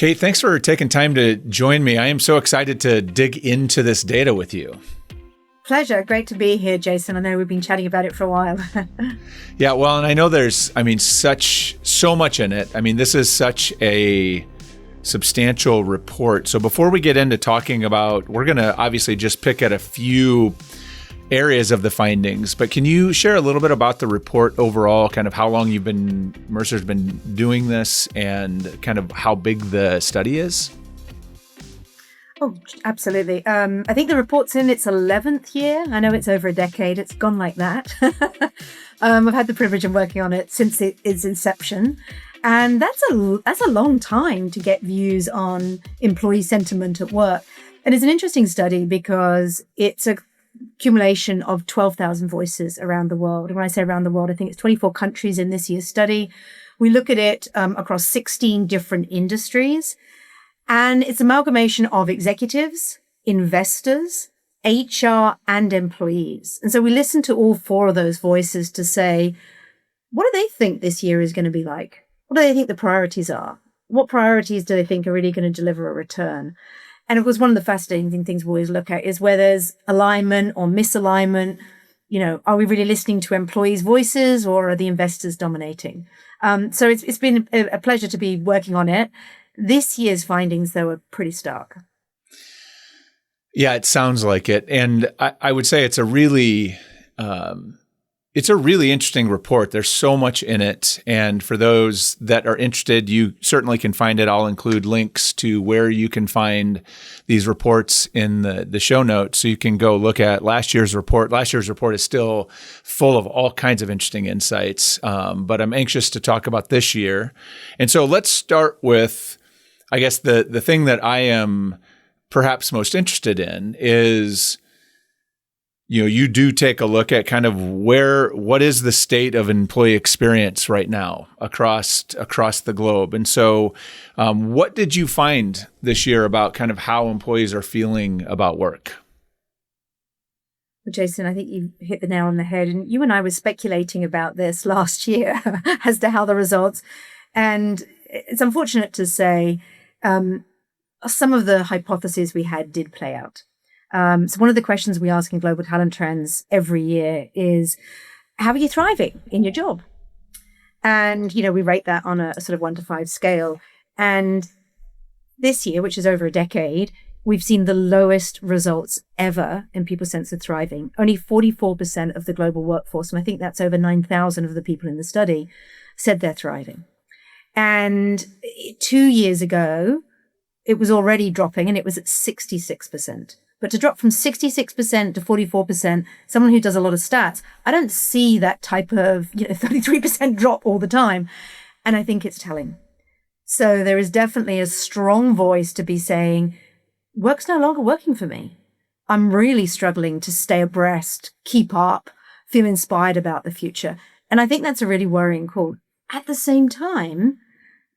Kate, thanks for taking time to join me. I am so excited to dig into this data with you. Pleasure. Great to be here, Jason. I know we've been chatting about it for a while. Yeah, well, and I know there's, so much in it. This is such a substantial report. So before we get into talking about, we're going to obviously just pick at a few areas of the findings, but can you share a little bit about the report overall, kind of how long Mercer's been doing this and kind of how big the study is? Oh, absolutely. I think the report's in its 11th year. I know it's over a decade. It's gone like that. I've had the privilege of working on it since its inception. And that's a long time to get views on employee sentiment at work. And it's an interesting study because it's a accumulation of 12,000 voices around the world. And when I say around the world, I think it's 24 countries in this year's study. We look at it across 16 different industries. And it's an amalgamation of executives, investors, HR, and employees. And so we listen to all four of those voices to say, what do they think this year is going to be like? What do they think the priorities are? What priorities do they think are really going to deliver a return? And of course, one of the fascinating things we always look at is where there's alignment or misalignment. Are we really listening to employees' voices or are the investors dominating? So it's been a pleasure to be working on it. This year's findings, though, are pretty stark. Yeah, it sounds like it. And I would say it's a really interesting report. There's so much in it. And for those that are interested, you certainly can find it. I'll include links to where you can find these reports in the show notes. So you can go look at last year's report. Last year's report is still full of all kinds of interesting insights. But I'm anxious to talk about this year. And so let's start with, I guess, the thing that I am perhaps most interested in is, you do take a look at kind of what is the state of employee experience right now across the globe. And so what did you find this year about kind of how employees are feeling about work? Well, Jason, I think you hit the nail on the head. And you and I were speculating about this last year as to how the results. And it's unfortunate to say some of the hypotheses we had did play out. So one of the questions we ask in Global Talent Trends every year is, how are you thriving in your job? And, we rate that on a sort of 1 to 5 scale. And this year, which is over a decade, we've seen the lowest results ever in people's sense of thriving. Only 44% of the global workforce, and I think that's over 9,000 of the people in the study, said they're thriving. And 2 years ago, it was already dropping and it was at 66%. But to drop from 66% to 44%, someone who does a lot of stats, I don't see that type of 33% drop all the time. And I think it's telling. So there is definitely a strong voice to be saying, work's no longer working for me. I'm really struggling to stay abreast, keep up, feel inspired about the future. And I think that's a really worrying call. At the same time,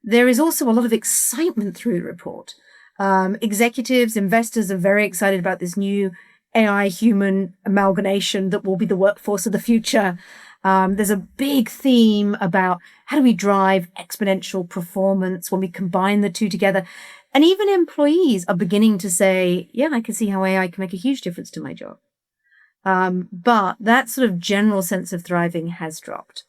there is also a lot of excitement through the report. Executives, investors are very excited about this new AI human amalgamation that will be the workforce of the future. There's a big theme about how do we drive exponential performance when we combine the two together. And even employees are beginning to say, yeah, I can see how AI can make a huge difference to my job. But that sort of general sense of thriving has dropped.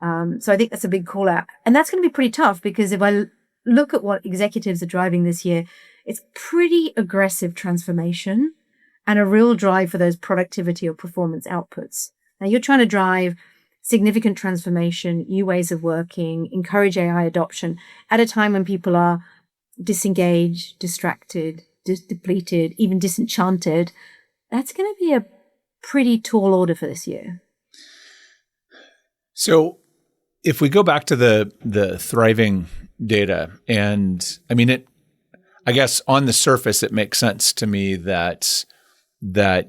So I think that's a big call out. And that's going to be pretty tough because if I look at what executives are driving this year, it's pretty aggressive transformation and a real drive for those productivity or performance outputs. Now you're trying to drive significant transformation, new ways of working, encourage AI adoption at a time when people are disengaged, distracted, depleted, even disenchanted. That's going to be a pretty tall order for this year. So if we go back to the thriving data, and I guess on the surface, it makes sense to me that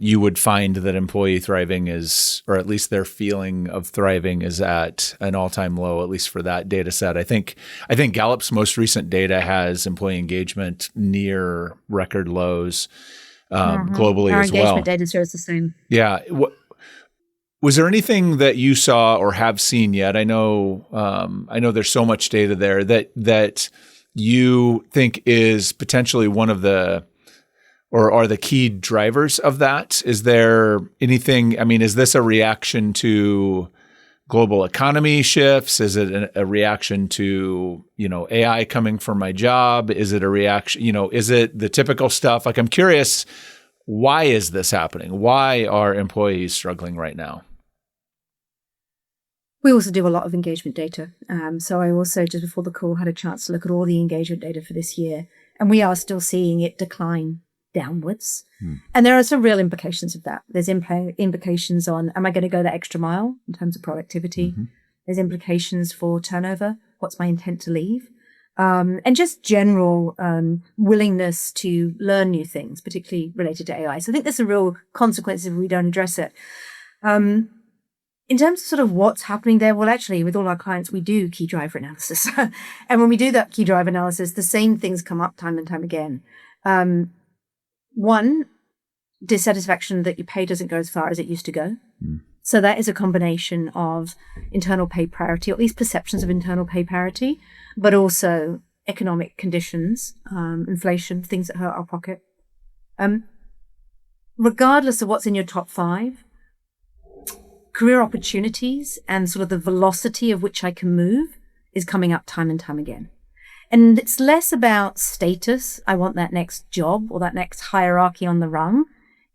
you would find that employee thriving is, or at least their feeling of thriving is at an all-time low, at least for that data set. I think Gallup's most recent data has employee engagement near record lows globally as well. Our engagement data shows the same. Yeah. Was there anything that you saw or have seen yet? I know there's so much data there that you think is potentially one of the, or are the key drivers of that? Is there anything, I mean, is this a reaction to global economy shifts? Is it a reaction to, AI coming for my job? Is it a reaction, is it the typical stuff? Like, I'm curious, why is this happening? Why are employees struggling right now? We also do a lot of engagement data. So I also, just before the call, had a chance to look at all the engagement data for this year, and we are still seeing it decline downwards. And there are some real implications of that. There's implications on, am I going to go the extra mile in terms of productivity? There's implications for turnover. What's my intent to leave? And just general willingness to learn new things, particularly related to AI. So I think there's some real consequences if we don't address it. In terms of sort of what's happening there, well, actually, with all our clients, we do key driver analysis. And when we do that key driver analysis, the same things come up time and time again. One, dissatisfaction that your pay doesn't go as far as it used to go. So that is a combination of internal pay parity, or at least perceptions of internal pay parity, but also economic conditions, inflation, things that hurt our pocket. Regardless of what's in your top 5, career opportunities and sort of the velocity of which I can move is coming up time and time again. And it's less about status. I want that next job or that next hierarchy on the rung.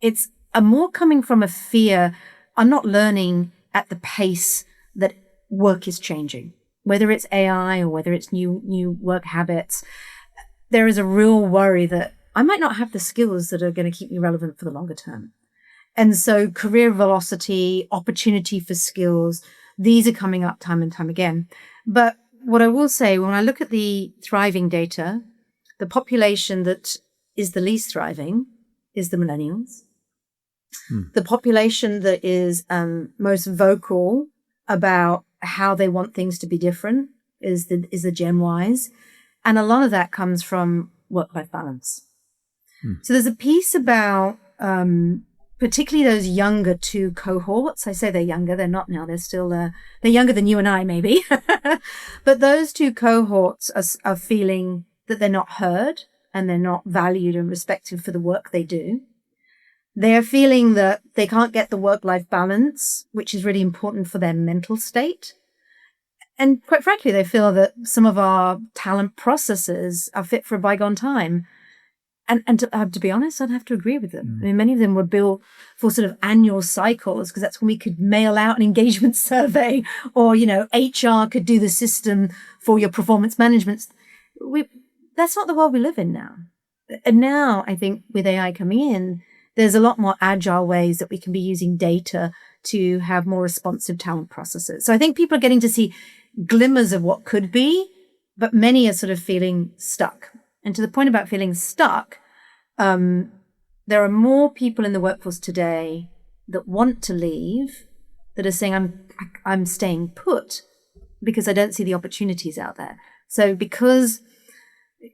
It's more coming from a fear. I'm not learning at the pace that work is changing, whether it's AI or whether it's new work habits. There is a real worry that I might not have the skills that are going to keep me relevant for the longer term. And so career velocity, opportunity for skills, these are coming up time and time again. But what I will say, when I look at the thriving data, the population that is the least thriving is the millennials. The population that is most vocal about how they want things to be different is the Gen Ys. And a lot of that comes from work-life balance. So there's a piece about particularly those younger 2 cohorts. I say they're younger, they're not now. They're still, they're younger than you and I, maybe. But those 2 cohorts are feeling that they're not heard and they're not valued and respected for the work they do. They're feeling that they can't get the work-life balance, which is really important for their mental state. And quite frankly, they feel that some of our talent processes are fit for a bygone time. And to be honest, I'd have to agree with them. I mean, many of them were built for sort of annual cycles because that's when we could mail out an engagement survey, or, HR could do the system for your performance management. That's not the world we live in now. And now I think with AI coming in, there's a lot more agile ways that we can be using data to have more responsive talent processes. So I think people are getting to see glimmers of what could be, but many are sort of feeling stuck. And to the point about feeling stuck, there are more people in the workforce today that want to leave, that are saying, I'm staying put because I don't see the opportunities out there. So because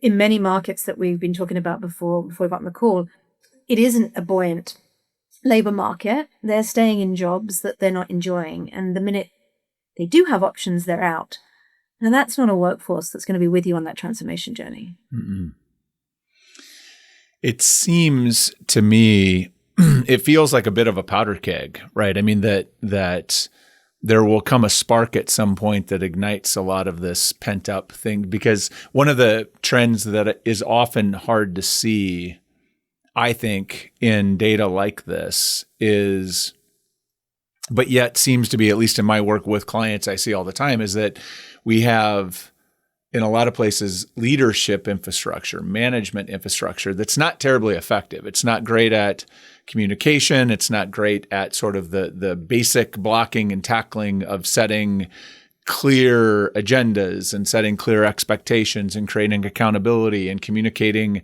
in many markets that we've been talking about before we got on the call, it isn't a buoyant labor market. They're staying in jobs that they're not enjoying. And the minute they do have options, they're out. And that's not a workforce that's going to be with you on that transformation journey. It seems to me, it feels like a bit of a powder keg, right? I mean, that there will come a spark at some point that ignites a lot of this pent up thing. Because one of the trends that is often hard to see, I think, in data like this is, but yet seems to be, at least in my work with clients I see all the time, is that we have, in a lot of places, leadership infrastructure, management infrastructure that's not terribly effective. It's not great at communication. It's not great at sort of the basic blocking and tackling of setting clear agendas and setting clear expectations and creating accountability and communicating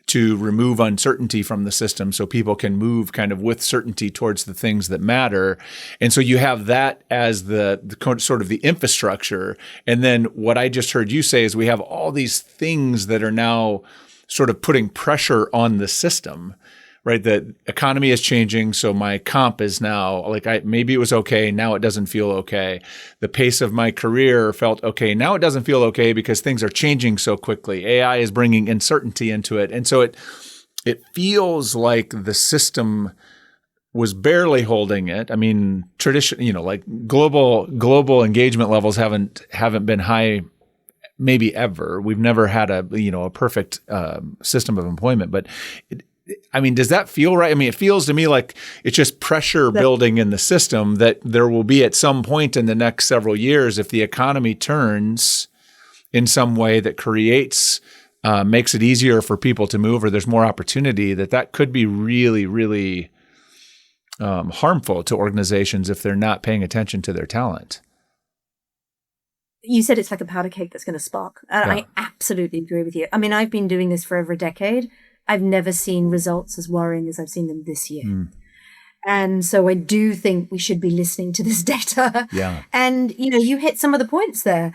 to remove uncertainty from the system so people can move kind of with certainty towards the things that matter. And so you have that as the sort of the infrastructure. And then what I just heard you say is we have all these things that are now sort of putting pressure on the system, right? The economy is changing. So my comp is now like maybe it was okay. Now it doesn't feel okay. The pace of my career felt okay. Now it doesn't feel okay because things are changing so quickly. AI is bringing uncertainty into it. And so it feels like the system was barely holding it. I mean, like global engagement levels haven't been high, maybe ever. We've never had a perfect system of employment. But does that feel right? I mean, it feels to me like it's just pressure building in the system that there will be at some point in the next several years, if the economy turns in some way that creates makes it easier for people to move, or there's more opportunity, that could be really, really harmful to organizations if they're not paying attention to their talent. You said it's like a powder cake that's going to spark. And I absolutely agree with you. I mean, I've been doing this for over a decade. I've never seen results as worrying as I've seen them this year. And so I do think we should be listening to this data. Yeah. And, you hit some of the points there.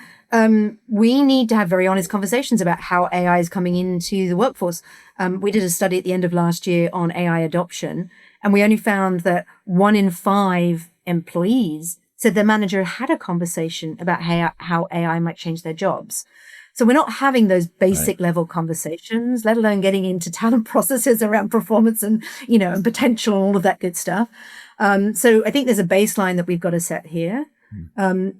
We need to have very honest conversations about how AI is coming into the workforce. We did a study at the end of last year on AI adoption, and we only found that 1 in 5 employees said their manager had a conversation about how AI might change their jobs. So we're not having those basic level conversations, let alone getting into talent processes around performance and, and potential and all of that good stuff. So I think there's a baseline that we've got to set here.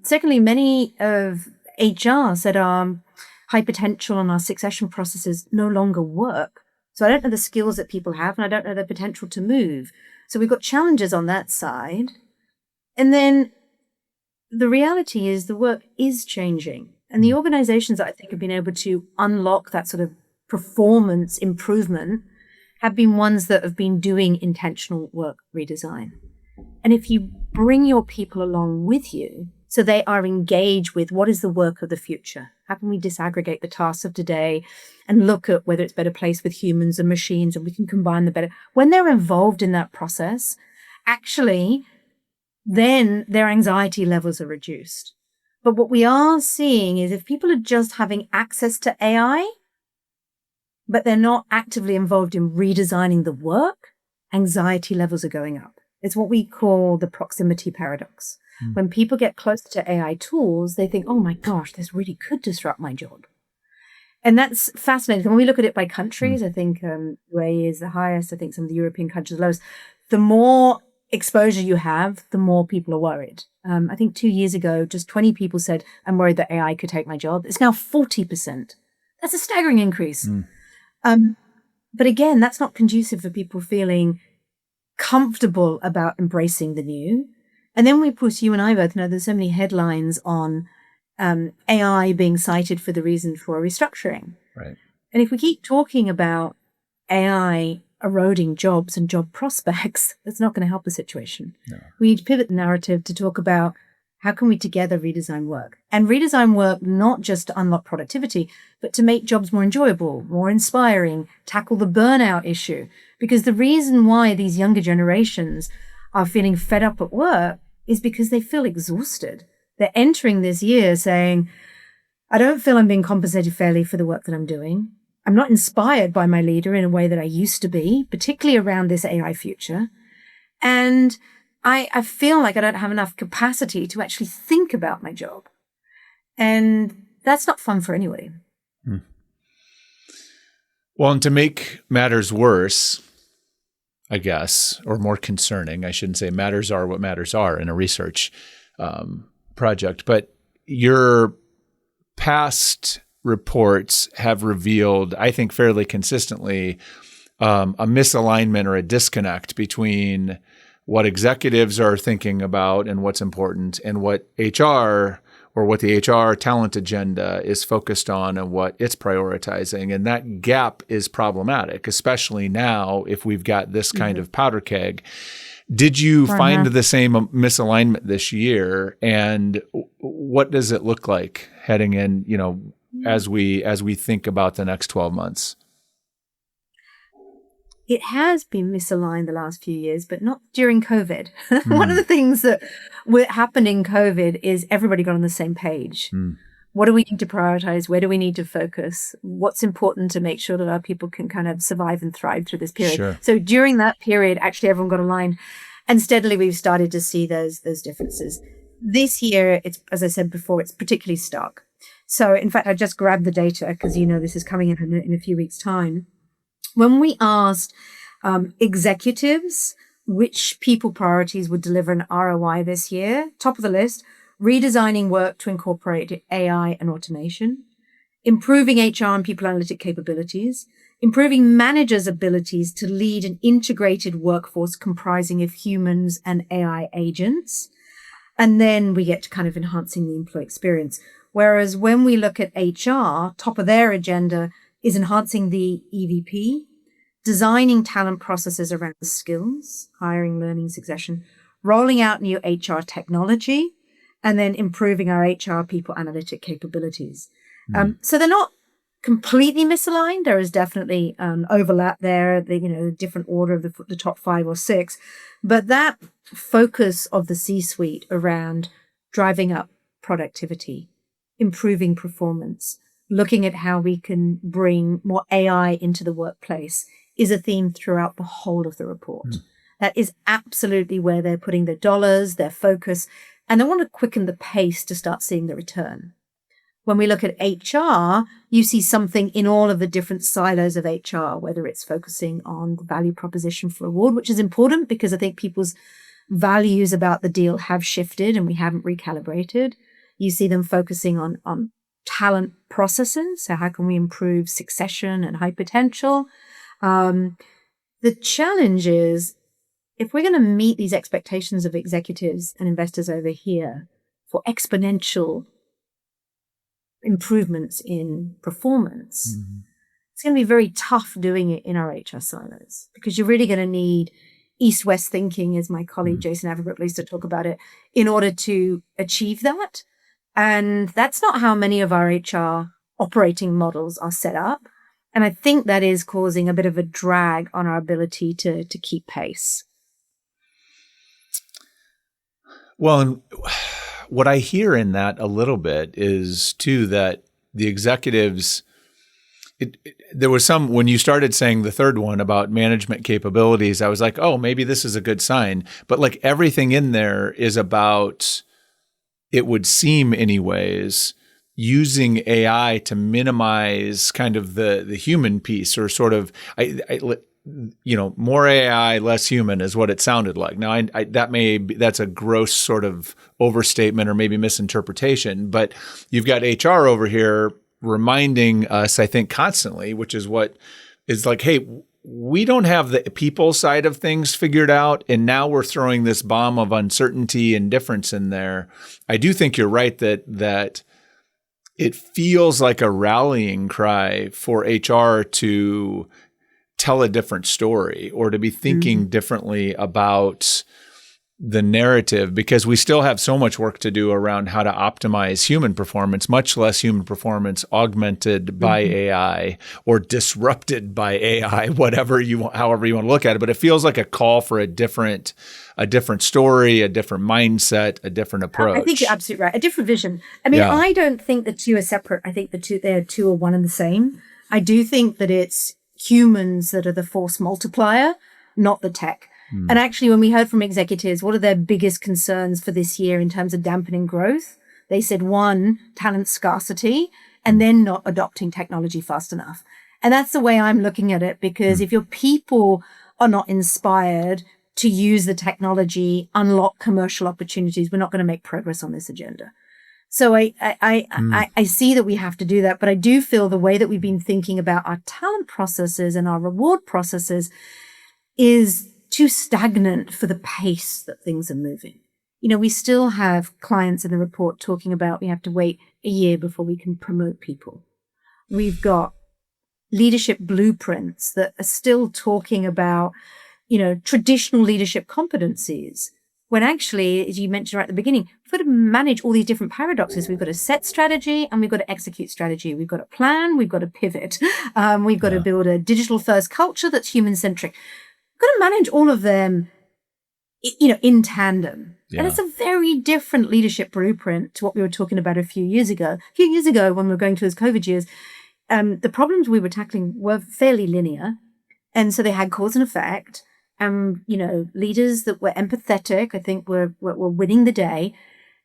Secondly, many of HR said our high potential and our succession processes no longer work. So I don't know the skills that people have, and I don't know the potential to move. So we've got challenges on that side. And then the reality is the work is changing. And the organizations that I think have been able to unlock that sort of performance improvement have been ones that have been doing intentional work redesign. And if you bring your people along with you, so they are engaged with what is the work of the future, how can we disaggregate the tasks of today and look at whether it's better placed with humans and machines, and we can combine the better. When they're involved in that process, actually, then their anxiety levels are reduced. But what we are seeing is if people are just having access to AI, but they're not actively involved in redesigning the work, anxiety levels are going up. It's what we call the proximity paradox. When people get close to AI tools, they think, oh my gosh, this really could disrupt my job. And that's fascinating. When we look at it by countries, I think UAE is the highest. I think some of the European countries are the lowest. The more exposure you have, the more people are worried. I think 2 years ago, just 20 people said, I'm worried that AI could take my job. It's now 40%. That's a staggering increase. But again, that's not conducive for people feeling comfortable about embracing the new. And then we put, you and I both know there's so many headlines on AI being cited for the reason for restructuring. Right. And if we keep talking about AI eroding jobs and job prospects, that's not going to help the situation. No. We need to pivot the narrative to talk about how can we together redesign work, and redesign work not just to unlock productivity, but to make jobs more enjoyable, more inspiring, tackle the burnout issue. Because the reason why these younger generations are feeling fed up at work is because they feel exhausted. They're entering this year saying, I don't feel I'm being compensated fairly for the work that I'm doing. I'm not inspired by my leader in a way that I used to be, particularly around this AI future. And I feel like I don't have enough capacity to actually think about my job. And that's not fun for anybody. Well, and to make matters worse, I guess, or more concerning, I shouldn't say matters are what matters are in a research project, but your past reports have revealed, I think fairly consistently, a misalignment or a disconnect between what executives are thinking about and what's important and what HR or what the HR talent agenda is focused on and what it's prioritizing. And that gap is problematic, especially now if we've got this kind of powder keg. Did you find the same misalignment this year? And what does it look like heading in, as we think about the next 12 months? It has been misaligned the last few years, but not during COVID. One of the things that happened in COVID is everybody got on the same page. What do we need to prioritize? Where do we need to focus? What's important to make sure that our people can kind of survive and thrive through this period? Sure. So during that period, actually everyone got aligned, and steadily we've started to see those differences. This year, it's, as I said before, it's particularly stark. So in fact, I just grabbed the data because, this is coming in a few weeks' time. When we asked executives which people priorities would deliver an ROI this year, top of the list, redesigning work to incorporate AI and automation, improving HR and people analytic capabilities, improving managers' abilities to lead an integrated workforce comprising of humans and AI agents. And then we get to kind of enhancing the employee experience. Whereas when we look at HR, top of their agenda is enhancing the EVP, designing talent processes around skills, hiring, learning, succession, rolling out new HR technology, and then improving our HR people analytic capabilities. So they're not completely misaligned. There is definitely overlap there, the different order of the top 5 or 6. But that focus of the C-suite around driving up productivity, improving performance, looking at how we can bring more AI into the workplace is a theme throughout the whole of the report. That is absolutely where they're putting their dollars, their focus, and they want to quicken the pace to start seeing the return. When we look at HR, you see something in all of the different silos of HR, whether it's focusing on the value proposition for reward, which is important because I think people's values about the deal have shifted and we haven't recalibrated. You see them focusing on talent processes. So how can we improve succession and high potential? The challenge is, if we're going to meet these expectations of executives and investors over here for exponential improvements in performance, it's going to be very tough doing it in our HR silos because you're really going to need east-west thinking, as my colleague Jason Averbrook used to talk about it, in order to achieve that. And that's not how many of our HR operating models are set up. And I think that is causing a bit of a drag on our ability to keep pace. Well, and what I hear in that a little bit is too that the executives, there was some, when you started saying the third one about management capabilities, I was like, oh, maybe this is a good sign. But like everything in there is about, it would seem anyways, using AI to minimize kind of the human piece, or sort of, more AI, less human is what it sounded like. Now, that's a gross sort of overstatement or maybe misinterpretation, but you've got HR over here reminding us, I think, constantly, which is what is like, hey, we don't have the people side of things figured out, and now we're throwing this bomb of uncertainty and difference in there. I do think you're right that it feels like a rallying cry for HR to tell a different story or to be thinking differently about the narrative, because we still have so much work to do around how to optimize human performance, much less human performance augmented by AI or disrupted by AI, however you want to look at it. But it feels like a call for a different story, a different mindset, a different approach. I think you're absolutely right. A different vision. I mean, I don't think the two are separate. I think the two are one and the same. I do think that it's humans that are the force multiplier, not the tech. And actually, when we heard from executives, what are their biggest concerns for this year in terms of dampening growth? They said, 1, talent scarcity, and then not adopting technology fast enough. And that's the way I'm looking at it, because if your people are not inspired to use the technology, unlock commercial opportunities, we're not going to make progress on this agenda. So I see that we have to do that, but I do feel the way that we've been thinking about our talent processes and our reward processes is too stagnant for the pace that things are moving. We still have clients in the report talking about we have to wait a year before we can promote people. We've got leadership blueprints that are still talking about, traditional leadership competencies, when actually, as you mentioned right at the beginning, we've got to manage all these different paradoxes. We've got to set strategy and we've got to execute strategy. We've got to plan, we've got to pivot. We've got to build a digital first culture that's human centric. We've got to manage all of them, in tandem. And it's a very different leadership blueprint to what we were talking about a few years ago. A few years ago, when we were going through those COVID years, the problems we were tackling were fairly linear. And so they had cause and effect. And, leaders that were empathetic, I think, were winning the day.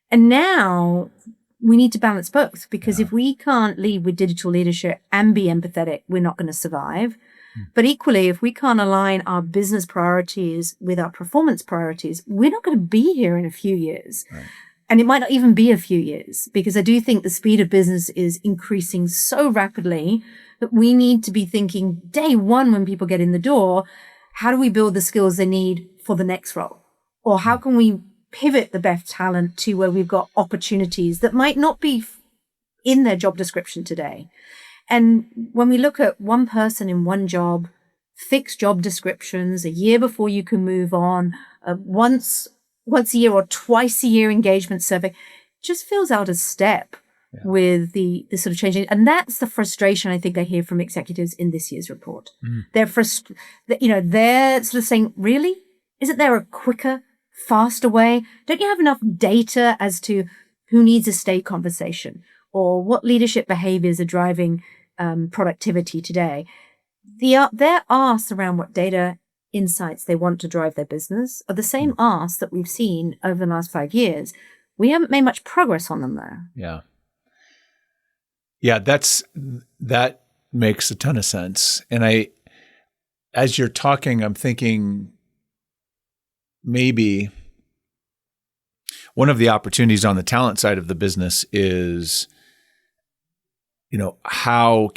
And now we need to balance both, because if we can't lead with digital leadership and be empathetic, we're not going to survive. But equally, if we can't align our business priorities with our performance priorities, we're not going to be here in a few years. Right. And it might not even be a few years, because I do think the speed of business is increasing so rapidly that we need to be thinking day one when people get in the door, how do we build the skills they need for the next role? Or how can we pivot the best talent to where we've got opportunities that might not be in their job description today? And when we look at one person in one job, fixed job descriptions, a year before you can move on, once a year or twice a year engagement survey, just feels out of step with the sort of changing. And that's the frustration I think I hear from executives in this year's report. They're they're sort of saying, really? Isn't there a quicker, faster way? Don't you have enough data as to who needs a stay conversation, or what leadership behaviors are driving productivity today? Their asks around what data insights they want to drive their business are the same asks that we've seen over the last 5 years. We haven't made much progress on them, though. Yeah, that makes a ton of sense. And as you're talking, I'm thinking maybe one of the opportunities on the talent side of the business is, how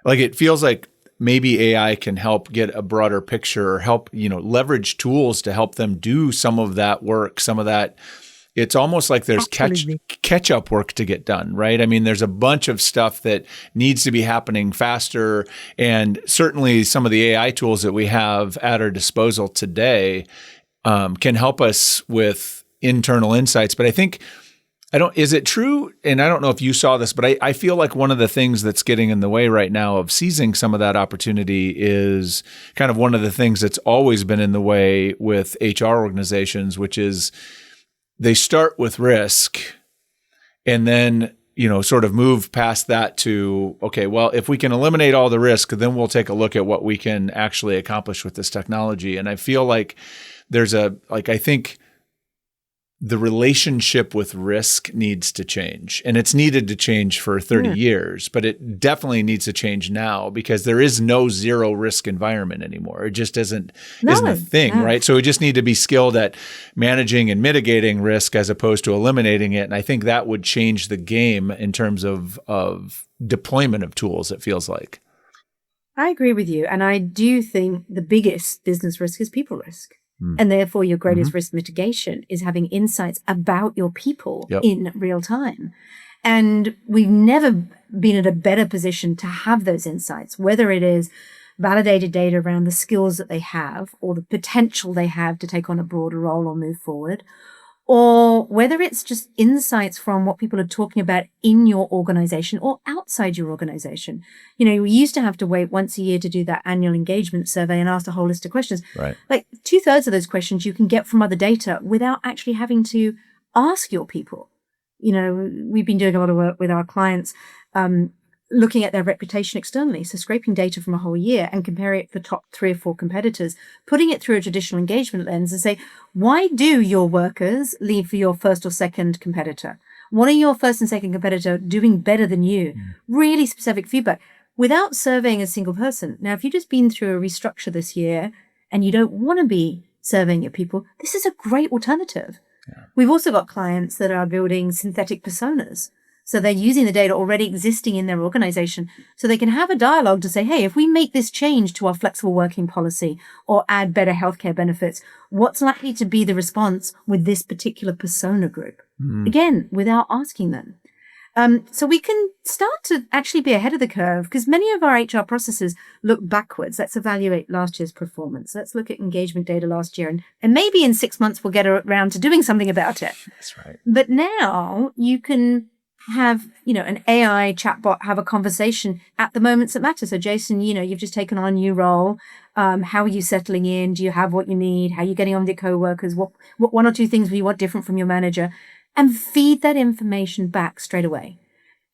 it feels like maybe AI can help get a broader picture, or help, leverage tools to help them do some of that work, some of that. It's almost like there's catch-up work to get done, right? I mean, there's a bunch of stuff that needs to be happening faster. And certainly some of the AI tools that we have at our disposal today can help us with internal insights. But I think, is it true? And I don't know if you saw this, but I feel like one of the things that's getting in the way right now of seizing some of that opportunity is kind of one of the things that's always been in the way with HR organizations, which is they start with risk and then, sort of move past that to, okay, well, if we can eliminate all the risk, then we'll take a look at what we can actually accomplish with this technology. And I feel like I think the relationship with risk needs to change, and it's needed to change for 30 years, but it definitely needs to change now, because there is no zero risk environment anymore. It just isn't a thing, right? So we just need to be skilled at managing and mitigating risk as opposed to eliminating it. And I think that would change the game in terms of deployment of tools, it feels like. I agree with you. And I do think the biggest business risk is people risk. And therefore, your greatest risk mitigation is having insights about your people in real time. And we've never been in a better position to have those insights, whether it is validated data around the skills that they have or the potential they have to take on a broader role or move forward, or whether it's just insights from what people are talking about in your organization or outside your organization. We used to have to wait once a year to do that annual engagement survey and ask a whole list of questions. Right. Like 2/3 of those questions you can get from other data without actually having to ask your people. We've been doing a lot of work with our clients, looking at their reputation externally. So scraping data from a whole year and comparing it to the top 3 or 4 competitors, putting it through a traditional engagement lens and say, why do your workers leave for your first or second competitor? What are your first and second competitor doing better than you? Really specific feedback without surveying a single person. Now, if you've just been through a restructure this year and you don't want to be surveying your people, this is a great alternative. Yeah. We've also got clients that are building synthetic personas. So they're using the data already existing in their organization so they can have a dialogue to say, hey, if we make this change to our flexible working policy or add better healthcare benefits, what's likely to be the response with this particular persona group? Again, without asking them. So we can start to actually be ahead of the curve, because many of our HR processes look backwards. Let's evaluate last year's performance. Let's look at engagement data last year. And maybe in 6 months, we'll get around to doing something about it. That's right. But now you can have, an AI chatbot have a conversation at the moments that matter. So Jason, you've just taken on a new role. How are you settling in? Do you have what you need? How are you getting on with your coworkers? What one or two things you want different from your manager? And feed that information back straight away.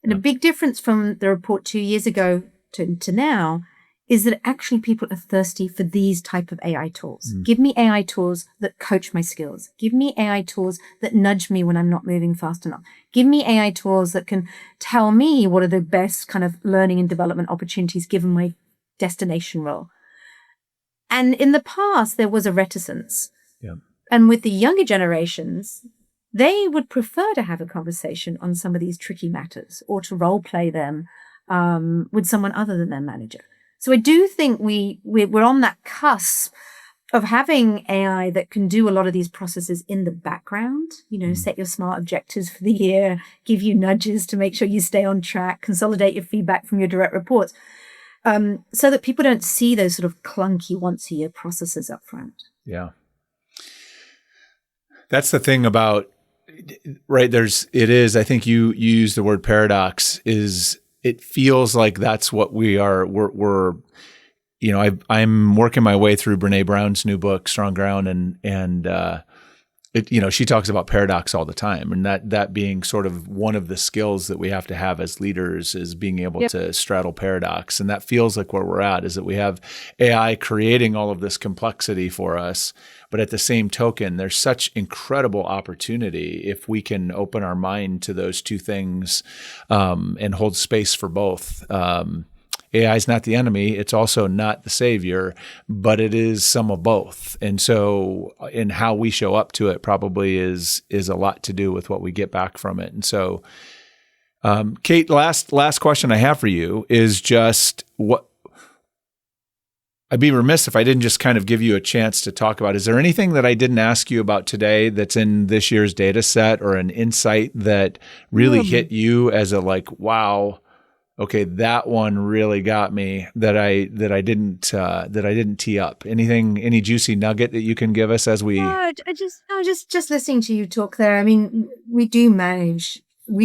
And a big difference from the report 2 years ago to now is that actually people are thirsty for these type of AI tools. Give me AI tools that coach my skills. Give me AI tools that nudge me when I'm not moving fast enough. Give me AI tools that can tell me what are the best kind of learning and development opportunities given my destination role. And in the past, there was a reticence. Yeah. And with the younger generations, they would prefer to have a conversation on some of these tricky matters or to role play them with someone other than their manager. So I do think we're on that cusp of having AI that can do a lot of these processes in the background, set your SMART objectives for the year, give you nudges to make sure you stay on track, consolidate your feedback from your direct reports, so that people don't see those sort of clunky once a year processes up front. Yeah. That's the thing about, right, I think you use the word paradox, it feels like that's what we are. I'm working my way through Brene Brown's new book, Strong Ground, and she talks about paradox all the time, and that being sort of one of the skills that we have to have as leaders is being able to straddle paradox. And that feels like where we're at, is that we have AI creating all of this complexity for us, but at the same token, there's such incredible opportunity if we can open our mind to those two things and hold space for both. AI is not the enemy. It's also not the savior, but it is some of both. And so in how we show up to it probably is a lot to do with what we get back from it. And so, Kate, last question I have for you is just what I'd be remiss if I didn't just kind of give you a chance to talk about. Is there anything that I didn't ask you about today that's in this year's data set, or an insight that really hit you as a wow, okay, that one really got me, that I didn't tee up? Any juicy nugget that you can give us as we? Just listening to you talk there. I mean, we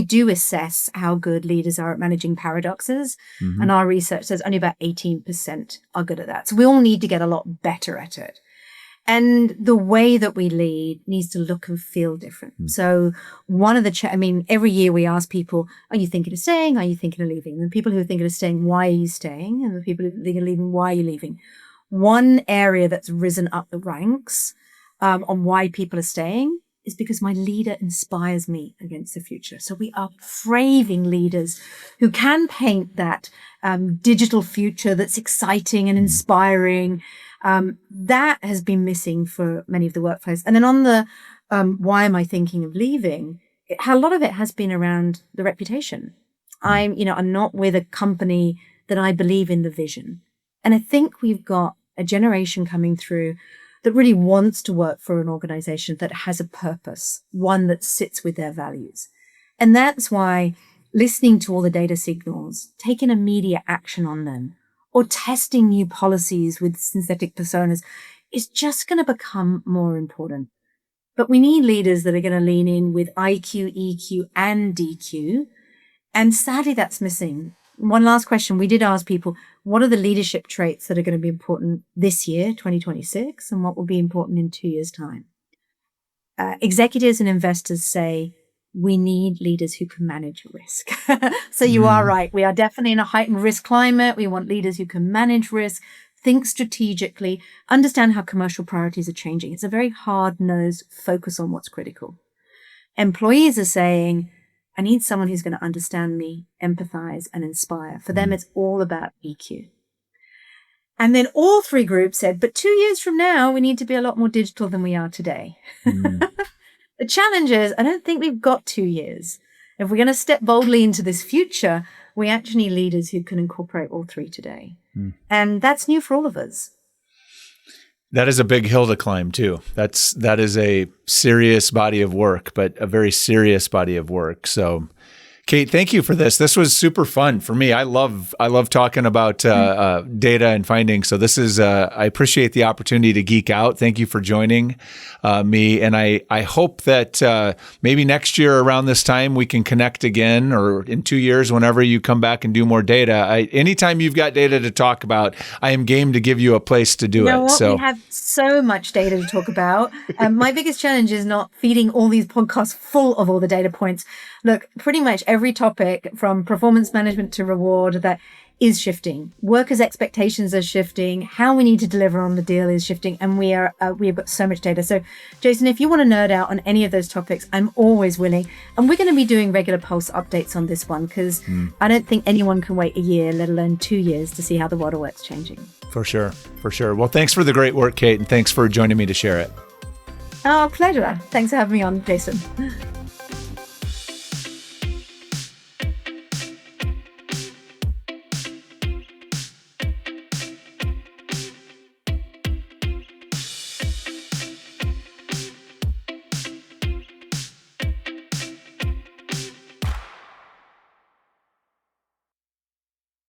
do assess how good leaders are at managing paradoxes, and our research says only about 18% are good at that. So we all need to get a lot better at it. And the way that we lead needs to look and feel different. So one of the, every year we ask people, are you thinking of staying? Are you thinking of leaving? And people who are thinking of staying, why are you staying? And the people who are thinking of leaving, why are you leaving? One area that's risen up the ranks on why people are staying is because my leader inspires me against the future. So we are craving leaders who can paint that digital future that's exciting and inspiring. That has been missing for many of the workplaces. And then on the why am I thinking of leaving, a lot of it has been around the reputation. I'm not with a company that I believe in the vision. And I think we've got a generation coming through that really wants to work for an organization that has a purpose, one that sits with their values. And that's why listening to all the data signals, taking immediate action on them, or testing new policies with synthetic personas is just going to become more important. But we need leaders that are going to lean in with IQ, EQ, and DQ. And sadly, that's missing. One last question. We did ask people, what are the leadership traits that are going to be important this year, 2026, and what will be important in 2 years' time? Executives and investors say we need leaders who can manage risk. So you are right. We are definitely in a heightened risk climate. We want leaders who can manage risk, think strategically, understand how commercial priorities are changing. It's a very hard-nosed focus on what's critical. Employees are saying, I need someone who's going to understand me, empathize, and inspire. For them, it's all about EQ. And then all three groups said, but 2 years from now, we need to be a lot more digital than we are today. The challenge is, I don't think we've got 2 years. If we're going to step boldly into this future, we actually need leaders who can incorporate all three today. And that's new for all of us. That is a big hill to climb too. That is a serious body of work, but a very serious body of work. So, Kate, thank you for this. This was super fun for me. I love talking about data and findings. So this is I appreciate the opportunity to geek out. Thank you for joining me, and I hope that maybe next year around this time we can connect again, or in 2 years whenever you come back and do more data. Anytime you've got data to talk about, I am game to give you a place to do you know it. What? So we have so much data to talk about. My biggest challenge is not feeding all these podcasts full of all the data points. Look, pretty much every topic from performance management to reward that is shifting. Workers' expectations are shifting. How we need to deliver on the deal is shifting. And we have got so much data. So Jason, if you want to nerd out on any of those topics, I'm always willing. And we're going to be doing regular pulse updates on this one, because I don't think anyone can wait a year, let alone 2 years, to see how the water work's changing. For sure. Well, thanks for the great work, Kate, and thanks for joining me to share it. Oh, pleasure. Thanks for having me on, Jason.